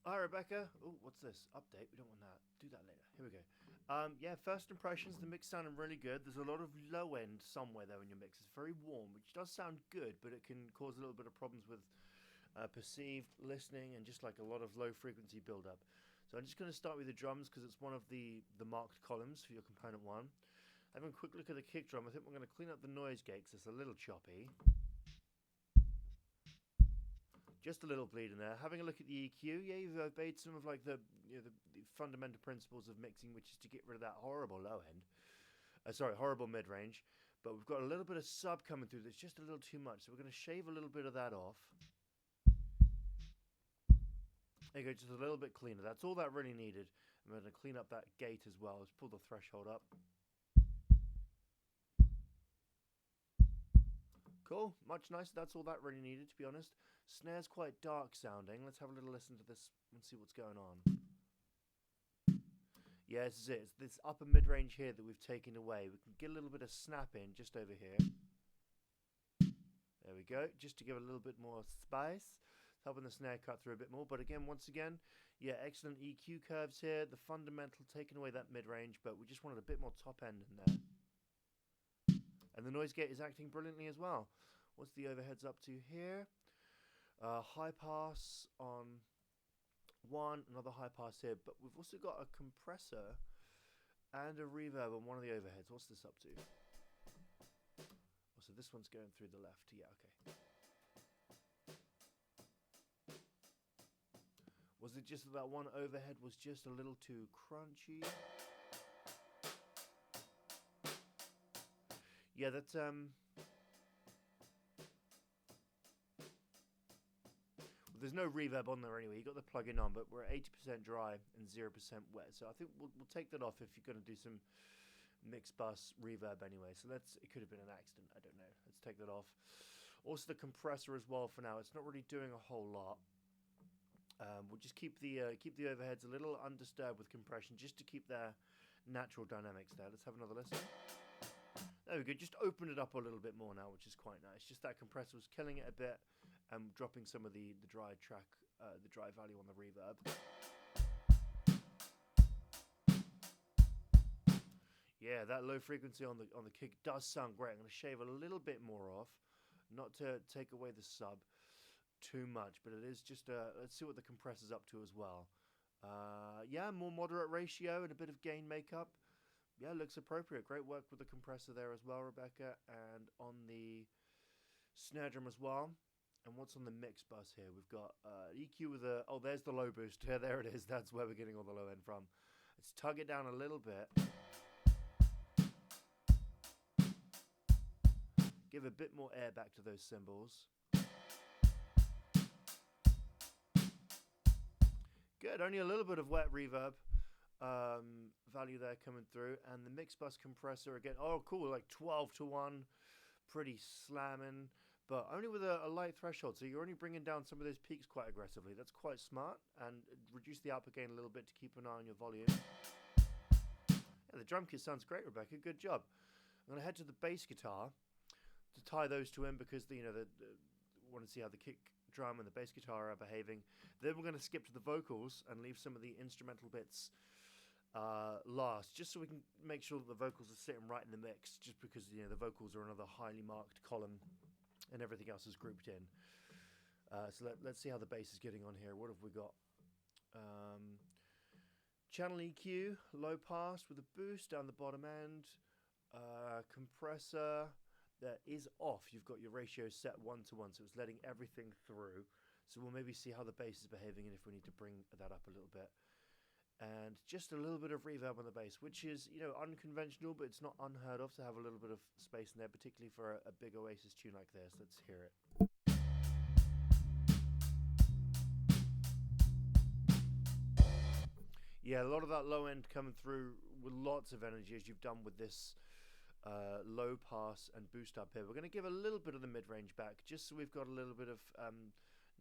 Hi, Rebecca. Oh, what's this? Update. We don't want that. Do that later. Here we go. Yeah, first impressions, the mix sounding really good. There's a lot of low end somewhere though in your mix. It's very warm, which does sound good, but it can cause a little bit of problems with perceived listening and just like a lot of low frequency buildup. So I'm just going to start with the drums because it's one of the marked columns for your component one. Having a quick look at the kick drum, I think we're going to clean up the noise gate because it's a little choppy. Just a little bleed in there. Having a look at the EQ, yeah, you've obeyed some of like the fundamental principles of mixing, which is to get rid of that horrible low end. Sorry, horrible mid range. But we've got a little bit of sub coming through that's just a little too much, so we're going to shave a little bit of that off. There you go, just a little bit cleaner. That's all that really needed. I'm going to clean up that gate as well. Let's pull the threshold up. Cool, much nicer. That's all that really needed, to be honest. Snare's quite dark sounding. Let's have a little listen to this and see what's going on. Yeah, this is it. It's this upper mid-range here that we've taken away. We can get a little bit of snap in just over here. There we go, just to give it a little bit more spice. Helping the snare cut through a bit more. But again, once again, yeah, excellent EQ curves here. The fundamental taking away that mid-range, but we just wanted a bit more top end in there. And the noise gate is acting brilliantly as well. What's the overheads up to here? High pass on one, another high pass here, but we've also got a compressor and a reverb on one of the overheads. What's this up to? Oh, so this one's going through the left. Yeah, okay. Was it just that one overhead was just a little too crunchy? Yeah, that's there's no reverb on there anyway. You got the plug-in on, but we're at 80% dry and 0% wet. So I think we'll take that off if you're going to do some mix bus reverb anyway. So it could have been an accident. I don't know. Let's take that off. Also the compressor as well for now. It's not really doing a whole lot. We'll just keep the overheads a little undisturbed with compression, just to keep their natural dynamics there. Let's have another listen. There we go. Just open it up a little bit more now, which is quite nice. Just that compressor was killing it a bit, and dropping some of the dry track, the dry value on the reverb. Yeah, that low frequency on the kick does sound great. I'm going to shave a little bit more off, not to take away the sub too much, but it is just let's see what the compressor's up to as well. Yeah, more moderate ratio and a bit of gain makeup. Yeah, looks appropriate. Great work with the compressor there as well, Rebecca, and on the snare drum as well. And what's on the mix bus here? We've got EQ with a... Oh, there's the low boost. Yeah, there it is. That's where we're getting all the low end from. Let's tug it down a little bit. Give a bit more air back to those cymbals. Good, only a little bit of wet reverb value there coming through. And the mix bus compressor again. Oh, cool, like 12 to 1. Pretty slamming. But only with a light threshold, so you're only bringing down some of those peaks quite aggressively. That's quite smart, and reduce the output gain a little bit to keep an eye on your volume. Yeah, the drum kit sounds great, Rebecca. Good job. I'm going to head to the bass guitar to tie those two in because want to see how the kick drum and the bass guitar are behaving. Then we're going to skip to the vocals and leave some of the instrumental bits last, just so we can make sure that the vocals are sitting right in the mix, just because the vocals are another highly marked column and everything else is grouped in. So let's see how the bass is getting on here. What have we got? Channel EQ, low pass with a boost down the bottom end. Compressor that is off. You've got your ratio set 1 to 1, so it's letting everything through. So we'll maybe see how the bass is behaving and if we need to bring that up a little bit. And just a little bit of reverb on the bass, which is, unconventional, but it's not unheard of to have a little bit of space in there, particularly for a big Oasis tune like this. Let's hear it. Yeah, a lot of that low end coming through with lots of energy, as you've done with this low pass and boost up here. We're going to give a little bit of the mid-range back, just so we've got a little bit of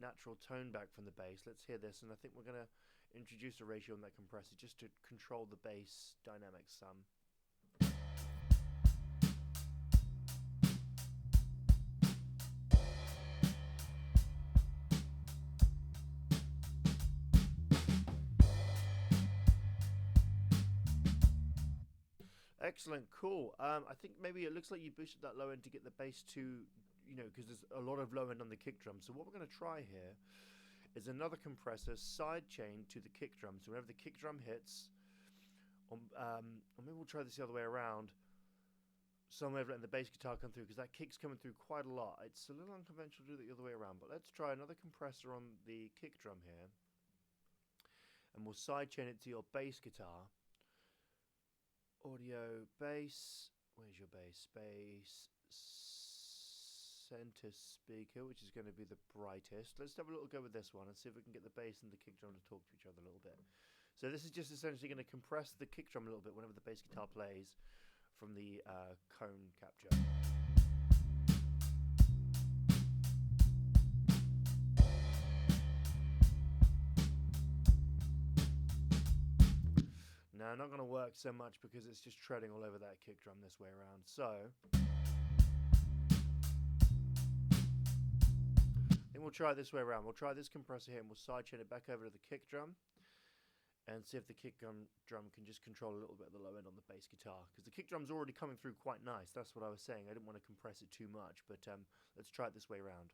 natural tone back from the bass. Let's hear this, and I think we're going to introduce a ratio on that compressor just to control the bass dynamics some. Excellent, cool. I think maybe it looks like you boosted that low end to get the bass to, because there's a lot of low end on the kick drum. So what we're going to try here is another compressor side chain to the kick drum. So whenever the kick drum hits, or maybe we'll try this the other way around. Somewhere letting the bass guitar come through, because that kick's coming through quite a lot. It's a little unconventional to do it the other way around, but let's try another compressor on the kick drum here, and we'll sidechain it to your bass guitar. Audio bass. Where's your bass? Bass center speaker, which is going to be the brightest. Let's have a little go with this one and see if we can get the bass and the kick drum to talk to each other a little bit. So this is just essentially going to compress the kick drum a little bit whenever the bass guitar plays from the cone capture. Now, not going to work so much because it's just treading all over that kick drum this way around. So I think we'll try it this way around. We'll try this compressor here and we'll sidechain it back over to the kick drum and see if the kick drum can just control a little bit of the low end on the bass guitar, because the kick drum's already coming through quite nice. That's what I was saying. I didn't want to compress it too much, but let's try it this way around.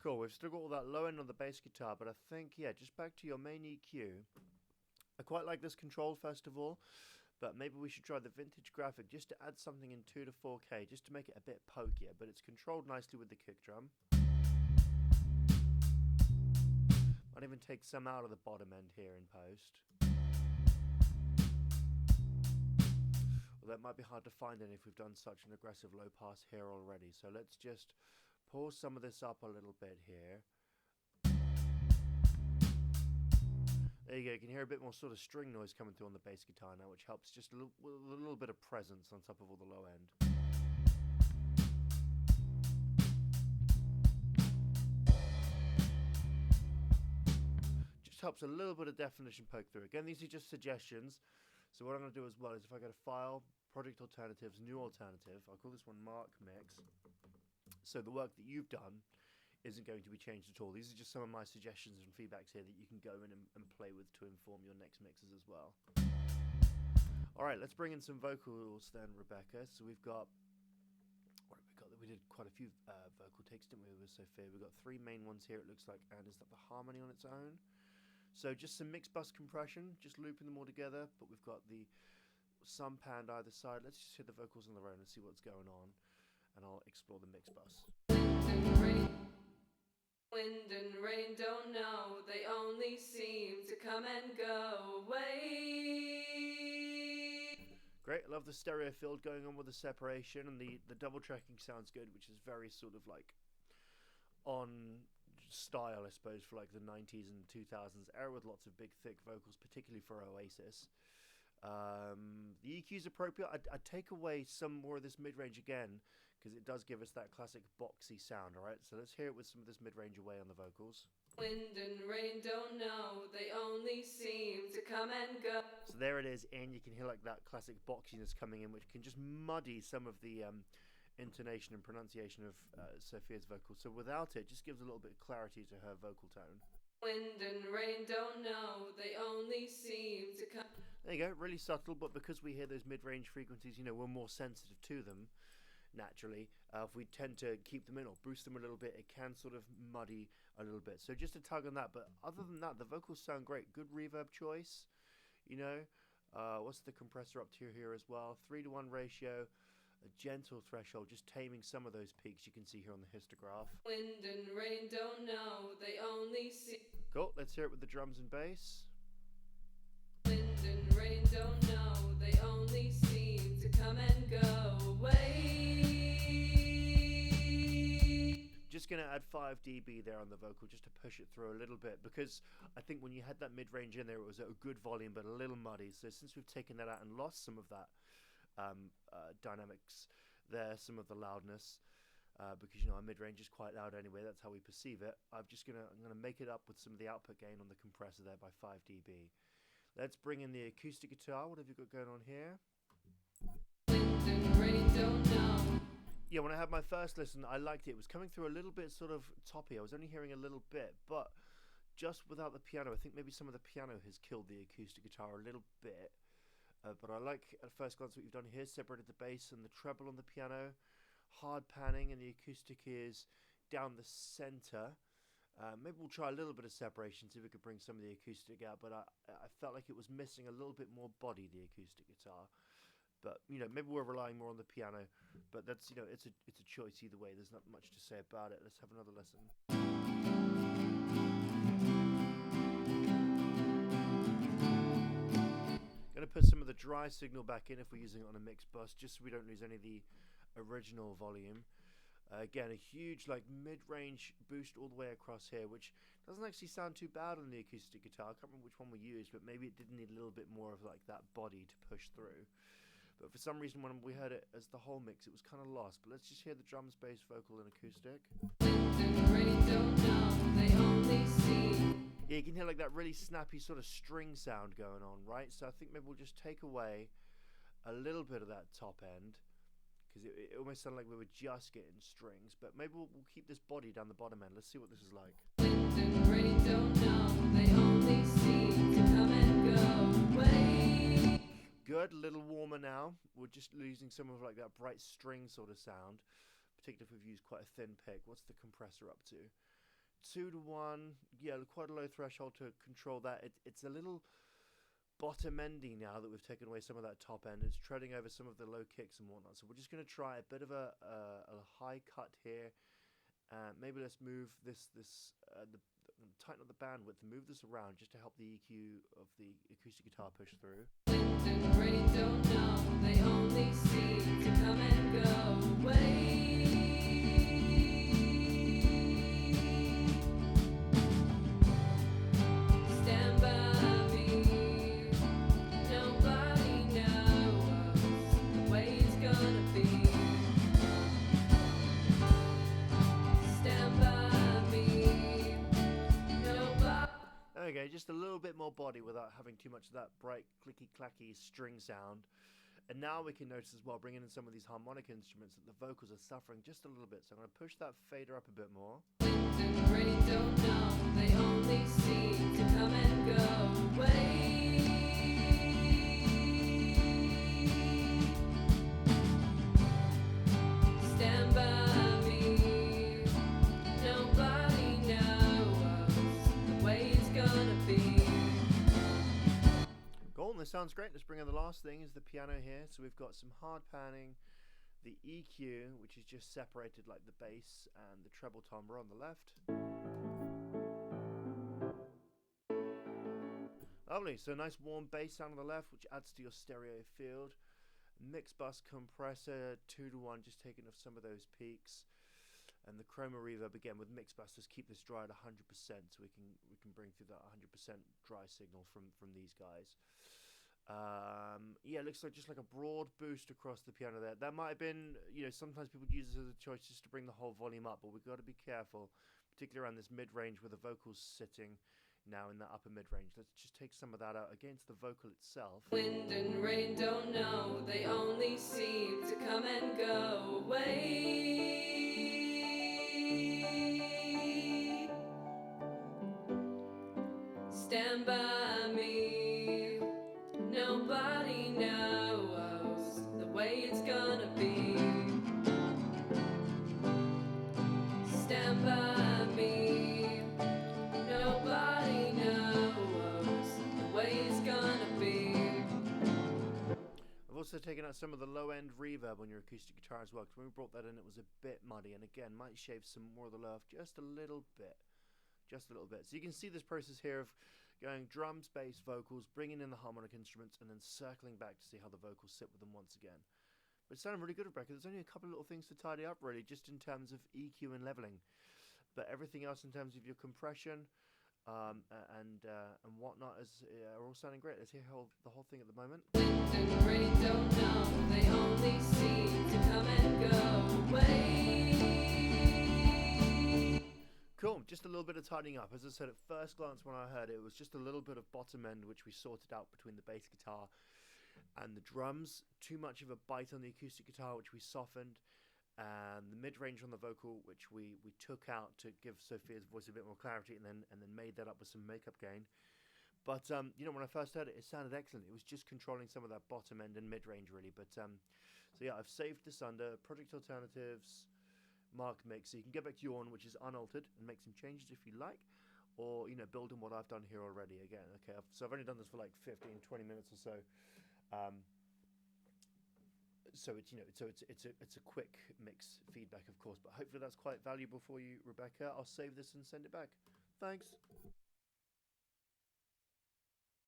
Cool, we've still got all that low end on the bass guitar, but I think, yeah, just back to your main EQ. I quite like this control first of all, but maybe we should try the vintage graphic just to add something in 2 to 4K, just to make it a bit pokier, but it's controlled nicely with the kick drum. Might even take some out of the bottom end here in post. Although it might be hard to find any if we've done such an aggressive low pass here already, so let's just pause some of this up a little bit here. There you go, you can hear a bit more sort of string noise coming through on the bass guitar now, which helps just a little bit of presence on top of all the low end. Just helps a little bit of definition poke through. Again, these are just suggestions. So what I'm going to do as well is if I go to File, Project Alternatives, New Alternative, I'll call this one Mark Mix. So the work that you've done isn't going to be changed at all. These are just some of my suggestions and feedbacks here that you can go in and play with to inform your next mixes as well. Alright, let's bring in some vocals then, Rebecca. So we've got, what have we got? We did quite a few vocal takes, didn't we, with Sophia? We've got 3 main ones here, it looks like, and is that the harmony on its own? So just some mix bus compression, just looping them all together, but we've got the some panned either side. Let's just hit the vocals on their own and see what's going on, and I'll explore the mix bus. Wind and rain don't know, they only seem to come and go away. Great, I love the stereo field going on with the separation, and the double tracking sounds good, which is very sort of like on style, I suppose, for like the 90s and 2000s era with lots of big thick vocals, particularly for Oasis. The EQ is appropriate. I'd take away some more of this mid-range again, because it does give us that classic boxy sound. Alright, so let's hear it with some of this mid-range away on the vocals. Wind and rain don't know, they only seem to come and go. So there it is, and you can hear like that classic boxiness coming in, which can just muddy some of the intonation and pronunciation of Sophia's vocals. So without it, just gives a little bit of clarity to her vocal tone. Wind and rain don't know, they only seem to come. There you go, really subtle, but because we hear those mid-range frequencies, we're more sensitive to them, naturally. If we tend to keep them in or boost them a little bit, it can sort of muddy a little bit. So just a tug on that, but other than that, the vocals sound great. Good reverb choice, what's the compressor up to here as well? 3:1 ratio, a gentle threshold, just taming some of those peaks you can see here on the histograph. Wind and rain don't know, they only see. Cool, let's hear it with the drums and bass. Wind and rain don't know, they only seem to come and go away. just going to add 5 dB there on the vocal just to push it through a little bit, because I think when you had that mid-range in there, it was at a good volume but a little muddy. So since we've taken that out and lost some of that dynamics there, some of the loudness, because our mid-range is quite loud anyway, that's how we perceive it, I'm gonna make it up with some of the output gain on the compressor there by 5 dB. Let's bring in the acoustic guitar. What have you got going on here? Yeah, when I had my first listen, I liked it. It was coming through a little bit sort of toppy. I was only hearing a little bit, but just without the piano. I think maybe some of the piano has killed the acoustic guitar a little bit. But I like, at first glance, what you've done here. Separated the bass and the treble on the piano. Hard panning, and the acoustic is down the center. Maybe we'll try a little bit of separation, see if we could bring some of the acoustic out. But I felt like it was missing a little bit more body, the acoustic guitar. But maybe we're relying more on the piano. But that's it's a choice either way. There's not much to say about it. Let's have another listen. Going to put some of the dry signal back in if we're using it on a mixed bus, just so we don't lose any of the original volume. Again, a huge mid-range boost all the way across here, which doesn't actually sound too bad on the acoustic guitar. I can't remember which one we used, but maybe it did need a little bit more of that body to push through. But for some reason, when we heard it as the whole mix, it was kind of lost. But let's just hear the drums, bass, vocal, and acoustic. Yeah, you can hear that really snappy sort of string sound going on, right? So I think maybe we'll just take away a little bit of that top end, because it almost sounded like we were just getting strings. But maybe we'll keep this body down the bottom end. Let's see what this is like. Wind and rain don't know, they only seem to come and go away. Good, a little warmer now. We're just losing some of that bright string sort of sound, particularly if we've used quite a thin pick. What's the compressor up to? 2 to 1. Yeah, quite a low threshold to control that. It's a little bottom endy now that we've taken away some of that top end. It's treading over some of the low kicks and whatnot. So we're just going to try a bit of a high cut here. Maybe let's move tighten up the bandwidth and move this around just to help the EQ of the acoustic guitar push through. Wind and rain don't know, they only seem to come and go away. Stand by me, nobody knows the way it's gonna be. Stand by me, nobody. Okay, just a little bit more body without having too much of that bright clicky clacky string sound. And now we can notice as well, bringing in some of these harmonic instruments, that the vocals are suffering just a little bit. So I'm going to push that fader up a bit more. Wind and rain don't know, they only seem to come and go away. Stand by me, nobody knows the way it's gonna be. Cool, this sounds great. Let's bring in the last thing, is the piano here. So we've got some hard panning, the EQ, which is just separated like the bass, and the treble timbre on the left. Lovely, so nice warm bass sound on the left, which adds to your stereo field. Mix bus compressor, 2 to 1, just taking off some of those peaks. And the chroma reverb again with mix bus, just keep this dry at 100%, so we can bring through that 100% dry signal from these guys. Yeah, it looks like just like a broad boost across the piano there. That might have been, sometimes people use this as a choice just to bring the whole volume up, but we've got to be careful, particularly around this mid-range where the vocal's sitting now in that upper mid-range. Let's just take some of that out against the vocal itself. Wind and rain don't know, they only seem to come and go away. Stand by me, nobody knows the way it's gonna be. Stand by me, nobody knows the way it's gonna be. I've also taken out some of the low-end reverb on your acoustic guitar as well, because when we brought that in, it was a bit muddy, and again, might shave some more of the low off just a little bit. Just a little bit. So you can see this process here of going drums, bass, vocals, bringing in the harmonic instruments, and then circling back to see how the vocals sit with them once again. But it sounded really good, Rebecca. There's only a couple of little things to tidy up, really, just in terms of EQ and leveling. but everything else in terms of your compression and whatnot are all sounding great. Let's hear the whole thing at the moment. Wind and rain don't know, they only seem to come and go away. Cool, just a little bit of tidying up. As I said, at first glance when I heard it, it was just a little bit of bottom end which we sorted out between the bass guitar and the drums. Too much of a bite on the acoustic guitar, which we softened, and the mid-range on the vocal, which we took out to give Sophia's voice a bit more clarity, and then made that up with some makeup gain. But when I first heard it, it sounded excellent. It was just controlling some of that bottom end and mid-range, really. But so yeah, I've saved this under Project Alternatives, Mark Mix. So you can get back to your one, which is unaltered, and make some changes if you like, or build on what I've done here already. Again, okay. So I've only done this for like 15, 20 minutes or so. So it's a quick mix feedback, of course, but hopefully that's quite valuable for you, Rebecca. I'll save this and send it back. Thanks.